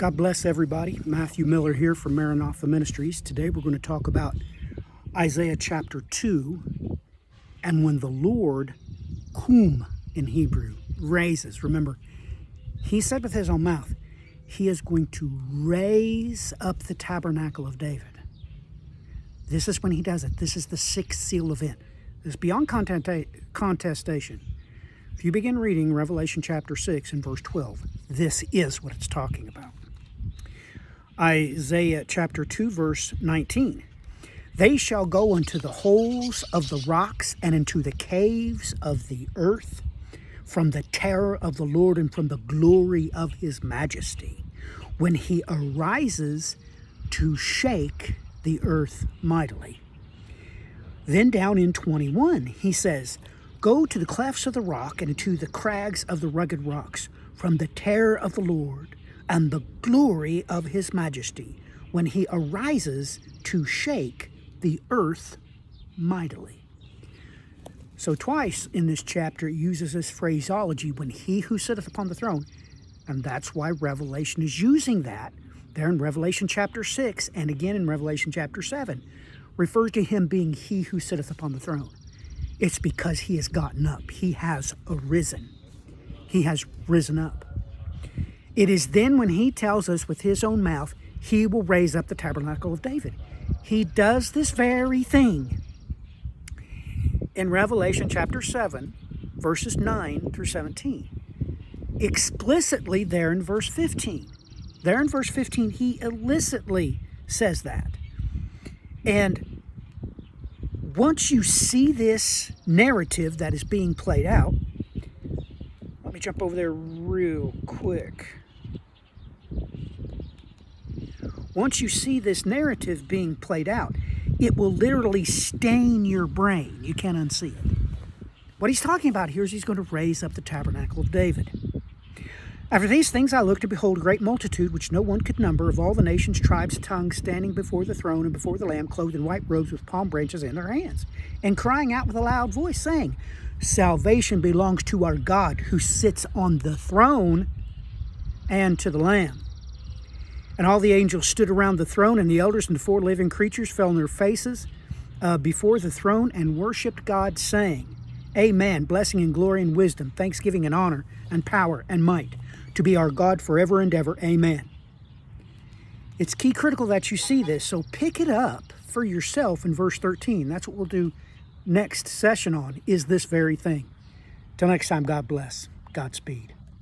God bless everybody. Matthew Miller here from Maranatha Ministries. Today we're going to talk about Isaiah chapter 2 and when the Lord, whom in Hebrew, raises. Remember, he said with his own mouth, he is going to raise up the tabernacle of David. This is when he does it. This is the sixth seal event. This is beyond contestation. If you begin reading Revelation chapter 6 and verse 12, this is what it's talking about. Isaiah chapter 2 verse 19. They shall go into the holes of the rocks and into the caves of the earth from the terror of the Lord and from the glory of his majesty, when he arises to shake the earth mightily. Then down in 21, he says, go to the clefts of the rock and into the crags of the rugged rocks from the terror of the Lord and the glory of his majesty, when he arises to shake the earth mightily. So twice in this chapter it uses this phraseology, when he who sitteth upon the throne, and that's why Revelation is using that there in Revelation chapter 6 and again in Revelation chapter 7, refers to him being he who sitteth upon the throne. It's because he has gotten up. He has arisen. He has risen up. It is then when he tells us with his own mouth, he will raise up the tabernacle of David. He does this very thing in Revelation chapter 7, verses 9 through 17. Explicitly there in verse 15. There in verse 15, he illicitly says that. And once you see this narrative that is being played out, let me jump over there real quick. Once you see this narrative being played out, it will literally stain your brain. You can't unsee it. What he's talking about here is he's going to raise up the tabernacle of David. After these things I looked, and behold, a great multitude, which no one could number, of all the nations, tribes, tongues, standing before the throne and before the Lamb, clothed in white robes with palm branches in their hands, and crying out with a loud voice, saying, salvation belongs to our God, who sits on the throne, and to the Lamb. And all the angels stood around the throne, and the elders and the four living creatures fell on their faces before the throne and worshipped God, saying, Amen, blessing and glory and wisdom, thanksgiving and honor and power and might, to be our God forever and ever. Amen. It's key critical that you see this, so pick it up for yourself in verse 13. That's what we'll do next session on, is this very thing. Till next time, God bless. Godspeed.